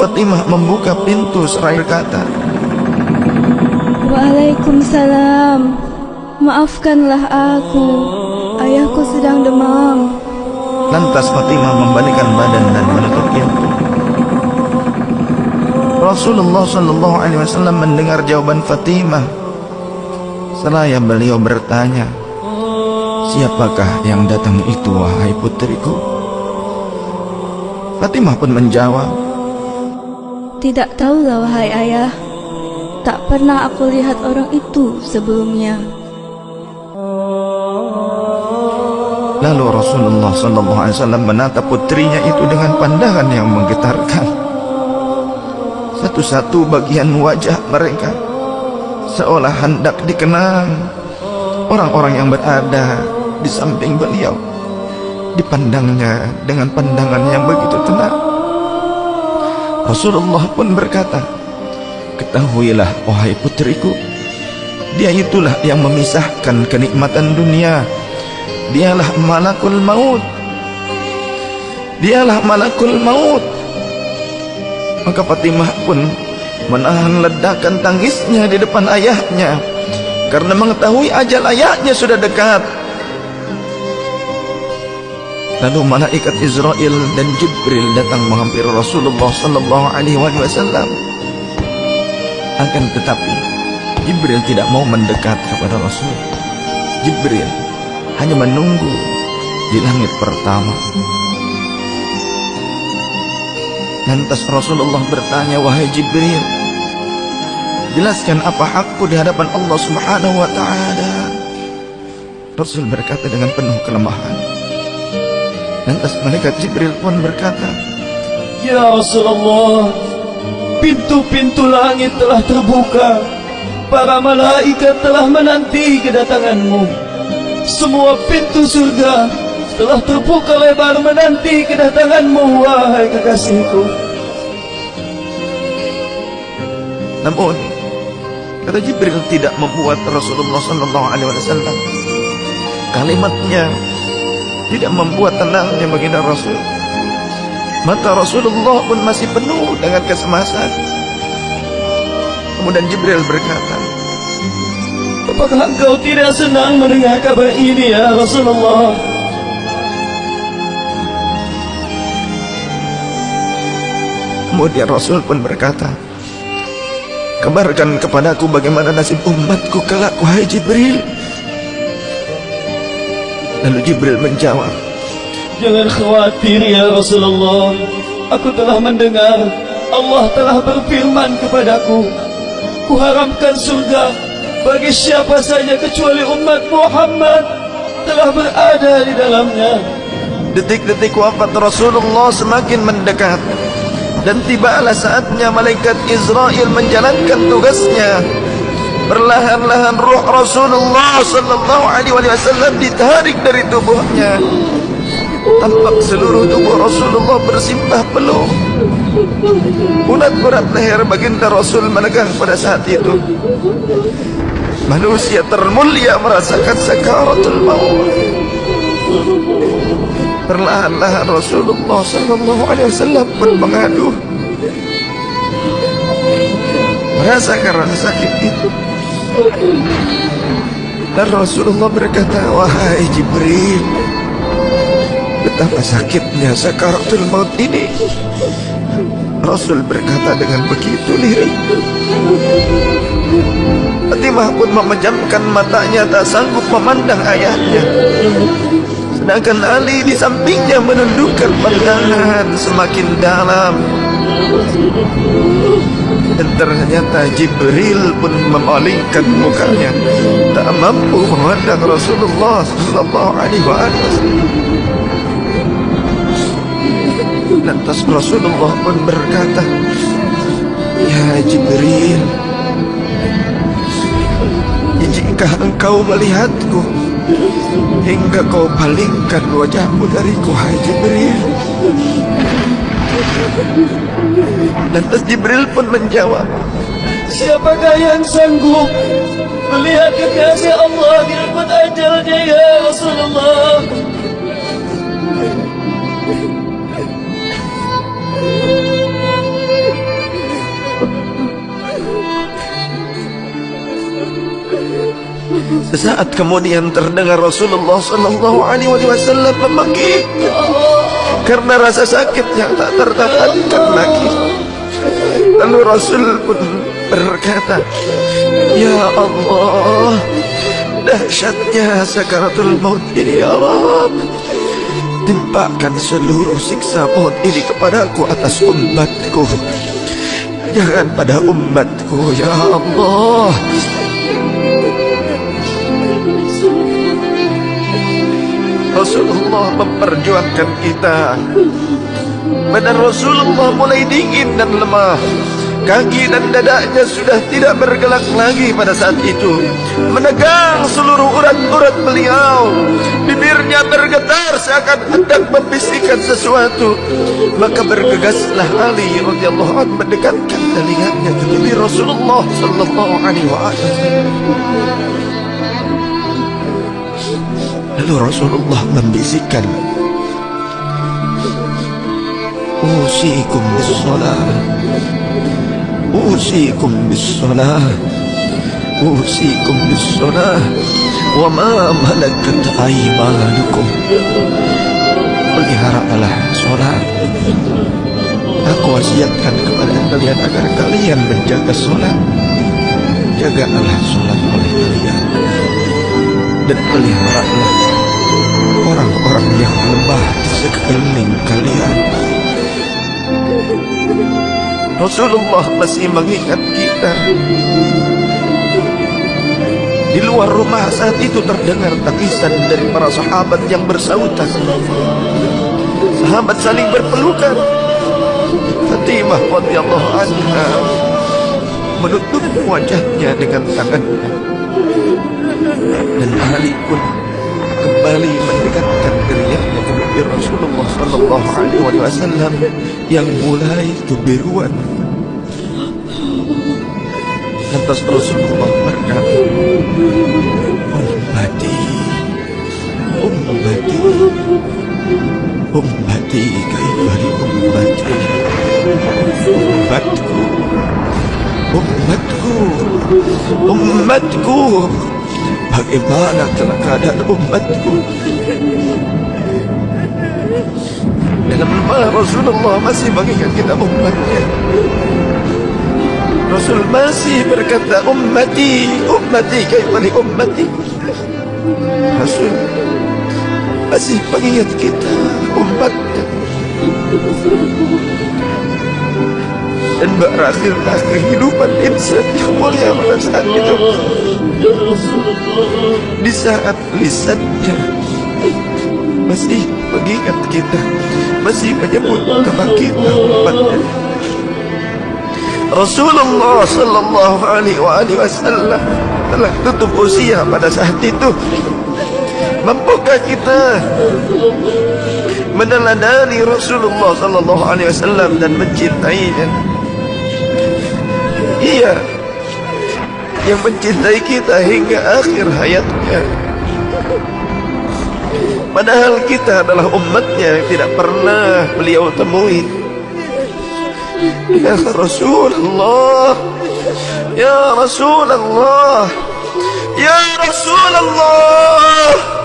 Fatimah membuka pintu seraya berkata, Waalaikumsalam. Maafkanlah aku, ayahku sedang demam. Lantas Fatimah membalikkan badan dan menutup pintu. Rasulullah sallallahu alaihi wasallam mendengar jawaban Fatimah. Seraya beliau bertanya, "Siapakah yang datang itu, wahai putriku?" Fatimah pun menjawab, Tidak tahulah wahai ayah. Tak pernah aku lihat orang itu sebelumnya. Lalu Rasulullah sallallahu alaihi wasallam menatap putrinya itu dengan pandangan yang menggetarkan. Satu-satu bagian wajah mereka seolah hendak dikenang. Orang-orang yang berada di samping beliau dipandangnya dengan pandangan yang begitu tenang. Rasulullah pun berkata, "Ketahuilah wahai putriku, dia itulah yang memisahkan kenikmatan dunia. Dialah malakul maut. Dialah malakul maut." Maka Fatimah pun menahan ledakan tangisnya di depan ayahnya karena mengetahui ajal ayahnya sudah dekat. Lalu malaikat Israel dan Jibril datang menghampiri Rasulullah sallallahu alaihi wasallam. Akan tetapi Jibril tidak mau mendekat kepada Rasul. Jibril hanya menunggu di langit pertama. Lantas Rasulullah bertanya, "Wahai Jibril, jelaskan apa hakku di hadapan Allah Subhanahu wa taala?" Rasul berkata dengan penuh kelemahan. Lantas malaikat Jibril pun berkata, Ya Rasulullah, pintu-pintu langit telah terbuka. Para malaikat telah menanti kedatanganmu. Semua pintu surga telah terbuka lebar menanti kedatanganmu, wahai kekasihku. namun kata Jibril tidak membuat Rasulullah sallallahu alaihi wasallam kalimatnya tidak membuat tenangnya baginda Rasul. Mata Rasulullah pun masih penuh dengan kecemasan. Kemudian Jibril berkata, Apakah engkau tidak senang mendengar kabar ini ya Rasulullah? Kemudian Rasul pun berkata, "Kabarkan kepadaku bagaimana nasib umatku kelak, wahai Jibril." Lalu Jibril menjawab, Jangan khawatir ya Rasulullah. Aku telah mendengar Allah telah berfirman kepadaku, Kuharamkan surga bagi siapa saja kecuali umat Muhammad telah berada di dalamnya. detik-detik wafat Rasulullah semakin mendekat dan tibalah saatnya malaikat Israel menjalankan tugasnya. Perlahan-lahan ruh Rasulullah sallallahu alaihi wasallam ditarik dari tubuhnya. Tampak seluruh tubuh Rasulullah bersimpah peluh. Urat-urat leher baginda Rasul menegah pada saat itu. Manusia termulia merasakan sakaratul maut. Perlahan-lahan Rasulullah sallallahu alaihi wasallam pun mengadu, merasakan rasa sakit itu. Dan Rasulullah berkata, "Wahai Jibril, betapa sakitnya sakaratul maut ini." Rasul berkata dengan begitu lirih. Fatimah pun memejamkan matanya, tak sanggup memandang ayahnya. Sedangkan Ali di sampingnya menundukkan pandangan semakin dalam. Dan ternyata Jibril pun memalingkan mukanya, tak mampu memandang Rasulullah sallallahu alaihi wasallam. Lantas Rasulullah pun berkata, "Ya Jibril, jika engkau melihatku hingga kau palingkan wajahmu dariku, hai Jibril." Lantas Jibril pun menjawab, Siapakah yang sanggup melihat kekasih Allah di depan ajalnya ya Rasulullah? Sesaat kemudian terdengar Rasulullah sallallahu alaihi wasallam memanggil karena rasa sakitnya tak tertahankan lagi. Lalu Rasul pun berkata, "Ya Allah, dahsyatnya sakaratul maut ini ya Rabb. Timpakan seluruh siksa maut ini kepadaku atas umatku. Jangan pada umatku ya Allah." Rasulullah memperjuangkan kita. Badan Rasulullah mulai dingin dan lemah. Kaki dan dadanya sudah tidak bergerak lagi pada saat itu. Menegang seluruh urat-urat beliau. Bibirnya bergetar seakan hendak membisikkan sesuatu. Maka bergegaslah Ali radhiyallahu anhu mendekatkan telinganya ke bibir Rasulullah sallallahu alaihi wasallam. Lalu Rasulullah membisikkan, "Usikum bis-shalah, usikum bis-shalah, usikum bis-shalah, wa ma malakat aymanukum." Peliharalah salat. Aku wasiatkan kepada kalian agar kalian menjaga salat. Jagalah salat oleh kalian dan peliharalah orang-orang yang lemah di sekeliling kalian. Rasulullah masih mengingat kita. Di luar rumah saat itu terdengar tangisan dari para sahabat yang bersautan. Sahabat saling berpelukan. Fatimah radhiyallahu anha menutup wajahnya dengan tangannya. Dan Ali pun kembali mendekatkan dirinya ke bibir Rasulullah sallallahu alaihi wasallam yang mulai kebiruan. Lantas Rasulullah berkata, "Ummati, ummati, ummati, kaifari ummati, ummatku, ummatku, ummatku. Bagaimana keadaan umatku?" Dalam lemah Rasulullah masih mengingat kita umatnya. Rasul masih berkata, "Ummati, ummati, kaifali ummati." Rasul masih mengingat kita umatnya. Dan berakhirlah kehidupan insan yang mulia pada saat itu. Di saat lisannya masih mengingat kita, masih menyebut nama kita umatnya. Rasulullah sallallahu alaihi wasallam telah tutup usia pada saat itu. Mampukah kita meneladani Rasulullah sallallahu alaihi wasallam dan mencintainya? Ia yang mencintai kita hingga akhir hayatnya. Padahal kita adalah umatnya yang tidak pernah beliau temui. Ya Rasulullah, ya Rasulullah, ya Rasulullah.